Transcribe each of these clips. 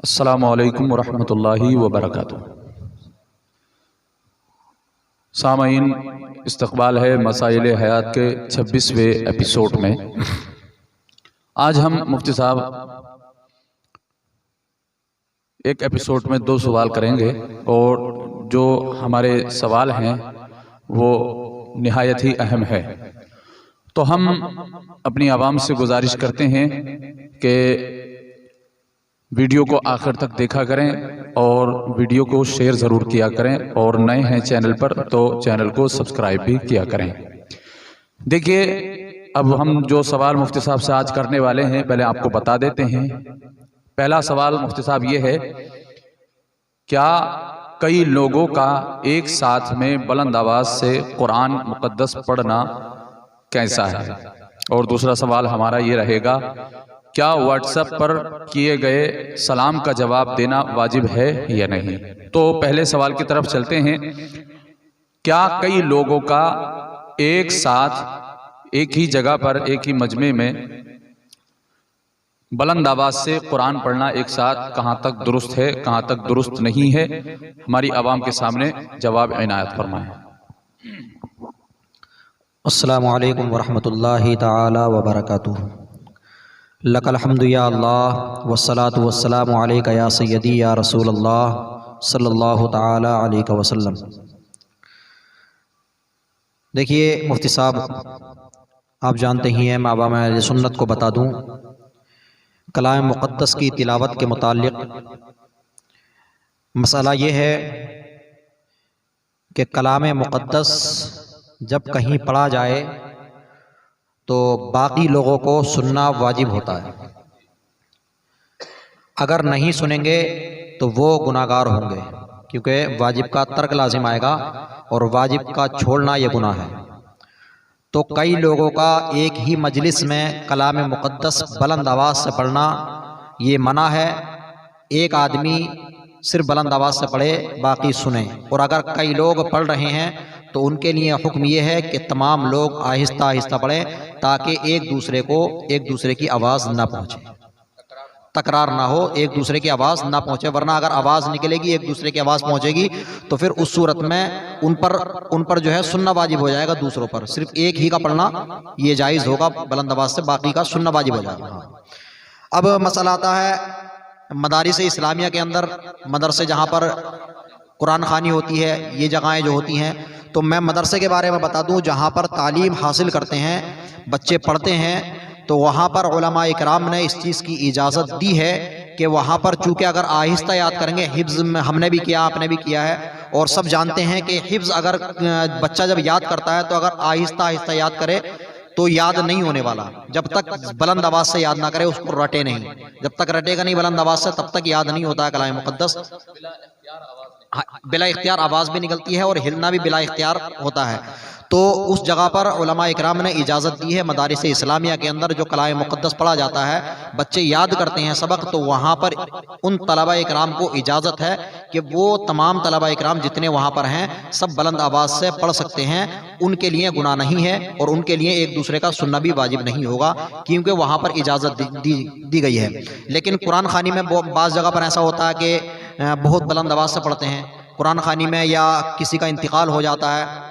السلام علیکم ورحمۃ اللہ وبرکاتہ۔ سامعین، استقبال ہے مسائل حیات کے 26ویں ایپیسوڈ میں۔ آج ہم مفتی صاحب ایک ایپیسوڈ میں 2 سوال کریں گے، اور جو ہمارے سوال ہیں وہ نہایت ہی اہم ہے۔ تو ہم اپنی عوام سے گزارش کرتے ہیں کہ ویڈیو کو آخر تک دیکھا کریں اور ویڈیو کو شیئر ضرور کیا کریں، اور نئے ہیں چینل پر تو چینل کو سبسکرائب بھی کیا کریں۔ دیکھیے، اب ہم جو سوال مفتی صاحب سے آج کرنے والے ہیں پہلے آپ کو بتا دیتے ہیں۔ پہلا سوال مفتی صاحب یہ ہے، کیا کئی لوگوں کا ایک ساتھ میں بلند آواز سے قرآن مقدس پڑھنا کیسا ہے؟ اور دوسرا سوال ہمارا یہ رہے گا، کیا واٹس ایپ پر کیے گئے سلام کا جواب دینا واجب ہے یا نہیں؟ تو پہلے سوال کی طرف چلتے ہیں۔ کیا کئی لوگوں کا ایک ساتھ ایک ہی جگہ پر ایک ہی مجمع میں بلند آواز سے قرآن پڑھنا ایک ساتھ کہاں تک درست ہے، کہاں تک درست نہیں ہے؟ ہماری عوام کے سامنے جواب عنایت فرمائیں۔ السلام علیکم ورحمۃ اللہ تعالی وبرکاتہ۔ لک الحمد یا اللہ والصلاة والسلام علیک یا سیدی یا رسول اللہ صلی اللہ تعالی علیہ وسلم۔ دیکھیے مفتی صاحب، آپ جانتے ہی ہیں، میں عوام اہل سنت کو بتا دوں، کلام مقدس کی تلاوت کے متعلق مسئلہ یہ ہے کہ کلام مقدس جب کہیں پڑھا جائے تو باقی لوگوں کو سننا واجب ہوتا ہے۔ اگر نہیں سنیں گے تو وہ گناہگار ہوں گے، کیونکہ واجب کا ترک لازم آئے گا اور واجب کا چھوڑنا یہ گناہ ہے۔ تو کئی لوگوں کا ایک ہی مجلس میں کلام مقدس بلند آواز سے پڑھنا یہ منع ہے۔ ایک آدمی صرف بلند آواز سے پڑھے، باقی سنیں۔ اور اگر کئی لوگ پڑھ رہے ہیں تو ان کے لیے حکم یہ ہے کہ تمام لوگ آہستہ آہستہ پڑھیں، تاکہ ایک دوسرے کی آواز نہ پہنچے، تکرار نہ ہو، ایک دوسرے کی آواز نہ پہنچے۔ ورنہ اگر آواز نکلے گی، ایک دوسرے کی آواز پہنچے گی، تو پھر اس صورت میں ان پر جو ہے سننا واجب ہو جائے گا، دوسروں پر صرف ایک ہی کا پڑھنا یہ جائز ہوگا بلند آواز سے، باقی کا سننا واجب ہو جائے گا۔ اب مسئلہ آتا ہے مدارس اسلامیہ کے اندر، مدرسے جہاں پر قرآن خوانی ہوتی ہے، یہ جگہیں جو ہوتی ہیں، تو میں مدرسے کے بارے میں بتا دوں، جہاں پر تعلیم حاصل کرتے ہیں بچے، پڑھتے ہیں، تو وہاں پر علماء اکرام نے اس چیز کی اجازت دی ہے کہ وہاں پر چونکہ اگر آہستہ یاد کریں گے، حفظ میں ہم نے بھی کیا، آپ نے بھی کیا ہے، اور سب جانتے ہیں کہ حفظ اگر بچہ جب یاد کرتا ہے تو اگر آہستہ آہستہ یاد کرے تو یاد نہیں ہونے والا۔ جب تک بلند آواز سے یاد نہ کرے، اس کو رٹے نہیں، جب تک رٹے گا نہیں بلند آواز سے، تب تک یاد نہیں ہوتا ہے کلام مقدس۔ بلا اختیار آواز بھی نکلتی ہے اور ہلنا بھی بلا اختیار ہوتا ہے۔ تو اس جگہ پر علماء اکرام نے اجازت دی ہے، مدارس اسلامیہ کے اندر جو کلام مقدس پڑھا جاتا ہے، بچے یاد کرتے ہیں سبق، تو وہاں پر ان طلبہ اکرام کو اجازت ہے کہ وہ تمام طلبہ اکرام جتنے وہاں پر ہیں سب بلند آواز سے پڑھ سکتے ہیں۔ ان کے لیے گناہ نہیں ہے، اور ان کے لیے ایک دوسرے کا سننا بھی واجب نہیں ہوگا، کیونکہ وہاں پر اجازت دی گئی ہے۔ لیکن قرآن خوانی میں بعض جگہ پر ایسا ہوتا ہے کہ بہت بلند آواز سے پڑھتے ہیں قرآن خوانی میں، یا کسی کا انتقال ہو جاتا ہے۔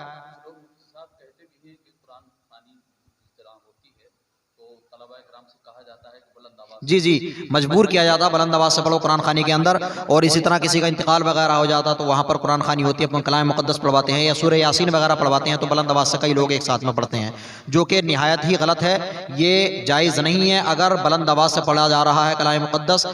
جی مجبور کیا جاتا ہے بلند آواز سے پڑھو قرآن خوانی کے اندر، اور اسی طرح کسی کا انتقال وغیرہ ہو جاتا تو وہاں پر قرآن خوانی ہوتی ہے، اپنا کلام مقدس پڑھواتے ہیں یا سورہ یاسین وغیرہ پڑھواتے ہیں، تو بلند آواز سے کئی لوگ ایک ساتھ میں پڑھتے ہیں، جو کہ نہایت ہی غلط ہے، یہ جائز نہیں ہے۔ اگر بلند آواز سے پڑھا جا رہا ہے کلام مقدس،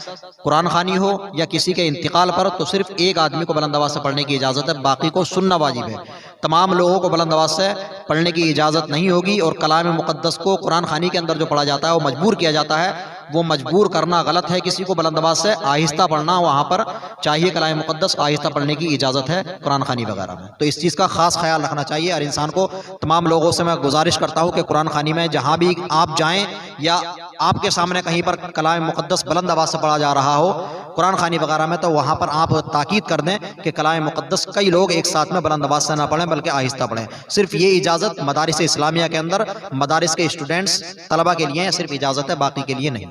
قرآن خوانی ہو یا کسی کے انتقال پر، تو صرف ایک آدمی کو بلند آواز سے پڑھنے کی اجازت ہے، باقی کو سننا واجب ہے۔ تمام لوگوں کو بلند آواز سے پڑھنے کی اجازت نہیں ہوگی، اور کلام مقدس کو قرآن خوانی کے اندر جو پڑھا جاتا ہے وہ مجبور کیا جاتا ہے، وہ مجبور کرنا غلط ہے کسی کو بلند آواز سے، آہستہ پڑھنا وہاں پر چاہیے، کلام مقدس آہستہ پڑھنے کی اجازت ہے قرآن خوانی وغیرہ میں۔ تو اس چیز کا خاص خیال رکھنا چاہیے ہر انسان کو۔ تمام لوگوں سے میں گزارش کرتا ہوں کہ قرآن خوانی میں جہاں بھی آپ جائیں، یا آپ کے سامنے کہیں پر کلام مقدس بلند آواز سے پڑھا جا رہا ہو قرآن خوانی وغیرہ میں، تو وہاں پر آپ تاکید کر دیں کہ کلام مقدس کئی لوگ ایک ساتھ میں بلند آواز سے نہ پڑھیں بلکہ آہستہ پڑھیں۔ صرف یہ اجازت مدارس اسلامیہ کے اندر مدارس کے اسٹوڈنٹس طلبہ کے لیے صرف اجازت ہے، باقی کے لیے نہیں۔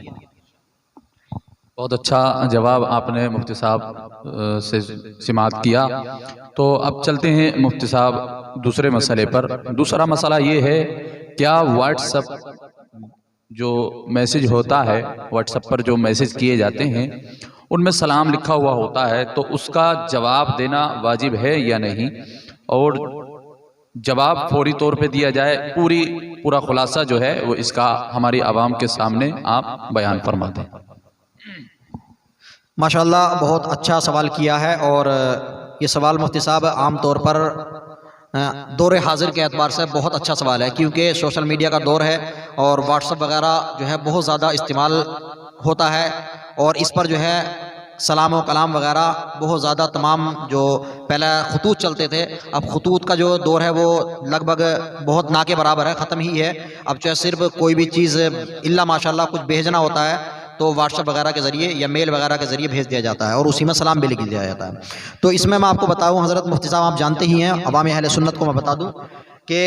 بہت اچھا جواب آپ نے مفتی صاحب سے سماعت کیا. تو اب چلتے ہیں مفتی صاحب دوسرے مسئلے پر. دوسرا مسئلہ یہ ہے، کیا واٹس ایپ جو میسج ہوتا ہے، واٹس ایپ پر جو میسج کیے جاتے ہیں ان میں سلام لکھا ہوا ہوتا ہے، تو اس کا جواب دینا واجب ہے یا نہیں؟ اور جواب فوری طور پہ دیا جائے، پورا خلاصہ جو ہے وہ اس کا ہماری عوام کے سامنے آپ بیان فرما دیں. ماشاءاللہ بہت اچھا سوال کیا ہے، اور یہ سوال مفتی صاحب عام طور پر دور حاضر کے اعتبار سے بہت اچھا سوال ہے، کیونکہ سوشل میڈیا کا دور ہے اور واٹس ایپ وغیرہ جو ہے بہت زیادہ استعمال ہوتا ہے، اور اس پر جو ہے سلام و کلام وغیرہ بہت زیادہ تمام جو پہلے خطوط چلتے تھے، اب خطوط کا جو دور ہے وہ لگ بھگ بہت نہ کے برابر ہے، ختم ہی ہے. اب جو ہے صرف کوئی بھی چیز الا ماشاءاللہ کچھ بھیجنا ہوتا ہے تو واٹس ایپ وغیرہ کے ذریعے یا میل وغیرہ کے ذریعے بھیج دیا جاتا ہے، اور اسی میں سلام بھی لکھ دیا جاتا ہے. تو اس میں آپ کو بتاؤں حضرت مفتی صاحب، آپ جانتے ہی ہیں، عوام اہل سنت کو میں بتا دوں کہ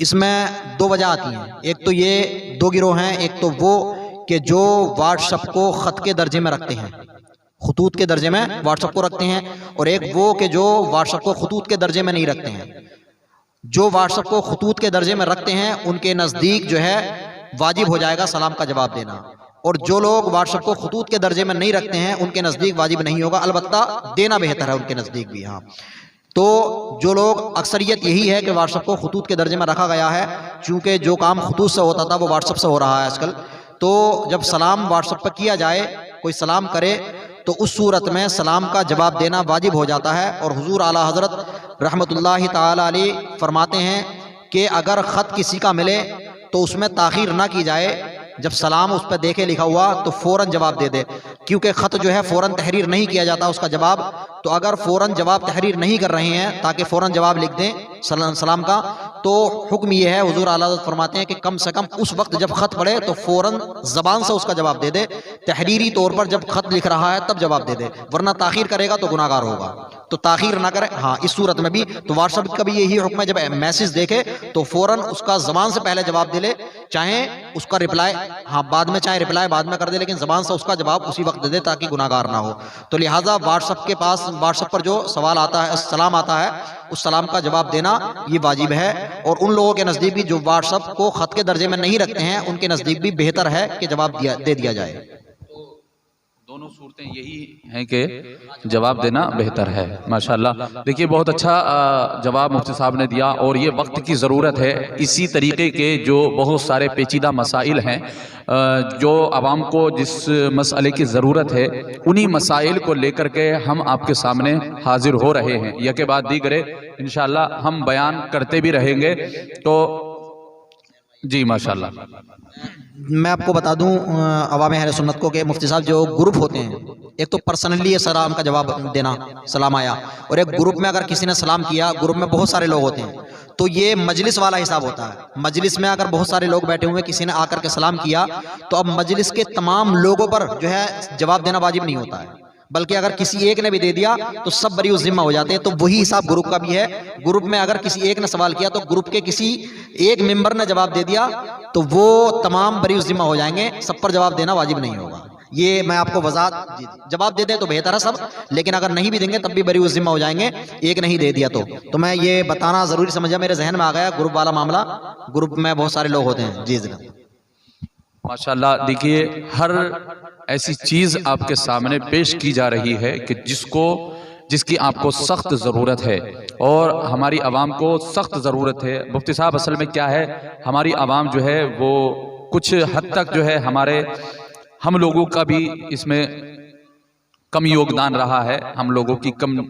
اس میں دو وجہ آتی ہیں. ایک تو یہ دو گروہ ہیں، ایک تو وہ کہ جو واٹس ایپ کو خط کے درجے میں رکھتے ہیں، خطوط کے درجے میں واٹس ایپ کو رکھتے ہیں، اور ایک وہ کہ جو واٹس ایپ کو خطوط کے درجے میں نہیں رکھتے ہیں. جو واٹس ایپ کو خطوط کے درجے میں رکھتے ہیں ان کے نزدیک جو ہے واجب ہو جائے گا سلام کا جواب دینا، اور جو لوگ واٹس ایپ کو خطوط کے درجے میں نہیں رکھتے ہیں ان کے نزدیک واجب نہیں ہوگا، البتہ دینا بہتر ہے ان کے نزدیک بھی. ہاں، تو جو لوگ اکثریت یہی ہے کہ واٹس ایپ کو خطوط کے درجے میں رکھا گیا ہے، چونکہ جو کام خطوط سے ہوتا تھا وہ واٹس ایپ سے ہو رہا ہے آج کل. تو جب سلام واٹس ایپ پر کیا جائے، کوئی سلام کرے تو اس صورت میں سلام کا جواب دینا واجب ہو جاتا ہے. اور حضور اعلیٰ حضرت رحمۃ اللہ تعالی علیہ فرماتے ہیں کہ اگر خط کسی کا ملے تو اس میں تاخیر نہ کی جائے، جب سلام اس پہ دیکھے لکھا ہوا تو فوراً جواب دے دے، کیونکہ خط جو ہے فوراً تحریر نہیں کیا جاتا اس کا جواب. تو اگر فوراً جواب تحریر نہیں کر رہے ہیں تاکہ فوراً جواب لکھ دیں سلام کا، تو حکم یہ ہے، حضور اعلیٰ حضرت فرماتے ہیں کہ کم سے کم اس وقت جب خط پڑھے تو فوراً زبان سے اس کا جواب دے دے. تحریری طور پر جب خط لکھ رہا ہے تب جواب دے دے، ورنہ تاخیر کرے گا تو گناہ گار ہوگا. تو تاخیر نہ کرے. ہاں، اس صورت میں بھی تو واٹس ایپ کا بھی یہی حکم ہے، جب میسج دیکھے تو فوراً اس کا زبان سے پہلے جواب دے لے، چاہے اس کا رپلائی بعد میں، چاہے رپلائی بعد میں کر دے، لیکن زبان سے اس کا جواب اسی وقت دے دے تاکہ گناہ گار نہ ہو. تو لہٰذا واٹس ایپ پر جو سوال آتا ہے، سلام آتا ہے، اس سلام کا جواب دینا یہ واجب ہے. اور ان لوگوں کے نزدیک بھی جو واٹس ایپ کو خط کے درجے میں نہیں رکھتے ہیں ان کے نزدیک بھی بہتر ہے کہ جواب دے دیا جائے. دونوں صورتیں یہی ہیں کہ جواب دینا بہتر ہے. ماشاءاللہ دیکھیے بہت اچھا جواب مفتی صاحب نے دیا، اور یہ وقت کی ضرورت ہے. اسی طریقے کے جو بہت سارے پیچیدہ مسائل ہیں، جو عوام کو جس مسئلے کی ضرورت ہے، انہی مسائل کو لے کر کے ہم آپ کے سامنے حاضر ہو رہے ہیں. یکے بعد دیگرے انشاءاللہ ہم بیان کرتے بھی رہیں گے. تو جی ماشاءاللہ میں آپ کو بتا دوں عوام اہل سنت کو کہ مفتی صاحب جو گروپ ہوتے ہیں، ایک تو پرسنلی سلام کا جواب دینا، سلام آیا، اور ایک گروپ میں اگر کسی نے سلام کیا، گروپ میں بہت سارے لوگ ہوتے ہیں تو یہ مجلس والا حساب ہوتا ہے. مجلس میں اگر بہت سارے لوگ بیٹھے ہوئے، کسی نے آ کر کے سلام کیا تو اب مجلس کے تمام لوگوں پر جو ہے جواب دینا واجب نہیں ہوتا ہے، بلکہ اگر کسی ایک نے بھی دے دیا تو سب بری ذمہ ہو جاتے ہیں. تو وہی حساب گروپ کا بھی ہے. گروپ میں اگر کسی ایک نے سوال کیا تو گروپ کے کسی ایک ممبر نے جواب دے دیا تو وہ تمام بری ذمہ ہو جائیں گے، سب پر جواب دینا واجب نہیں ہوگا. یہ میں آپ کو وضاحت، جواب دے دیں تو بہتر ہے سب، لیکن اگر نہیں بھی دیں گے تب بھی بری ذمہ ہو جائیں گے، ایک نہیں دے دیا تو میں یہ بتانا ضروری سمجھا، میرے ذہن میں آ گیا گروپ والا معاملہ. گروپ میں بہت سارے لوگ ہوتے ہیں. جی جناب ماشاءاللہ. دیکھیے ہر ایسی چیز آپ کے سامنے پیش کی جا رہی ہے کہ جس کی آپ کو سخت ضرورت ہے، اور ہماری عوام کو سخت ضرورت ہے. مفتی صاحب اصل میں کیا ہے، ہماری عوام جو ہے وہ کچھ حد تک جو ہے ہم لوگوں کا بھی اس میں کم یوگدان رہا ہے. ہم لوگوں کی کم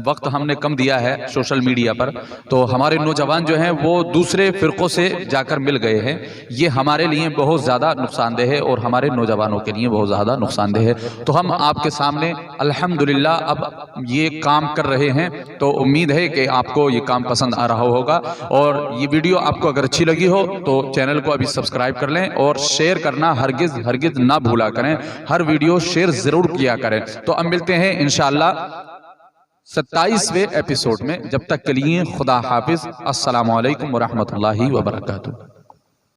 وقت ہم نے کم دیا ہے سوشل میڈیا پر، تو ہمارے نوجوان جو ہیں وہ دوسرے فرقوں سے جا کر مل گئے ہیں. یہ ہمارے لیے بہت زیادہ نقصان دہ ہے، اور ہمارے نوجوانوں کے لیے بہت زیادہ نقصان دہ ہے. تو ہم آپ کے سامنے الحمدللہ اب یہ کام کر رہے ہیں، تو امید ہے کہ آپ کو یہ کام پسند آ رہا ہوگا. اور یہ ویڈیو آپ کو اگر اچھی لگی ہو تو چینل کو ابھی سبسکرائب کر لیں، اور شیئر کرنا ہرگز نہ بھولا کریں. ہر ویڈیو شیئر ضرور کیا کریں. تو اب ملتے ہیں انشاءاللہ 27ویں ایپیسوڈ میں. جب تک کے لیے خدا حافظ. السلام علیکم ورحمۃ اللہ وبرکاتہ.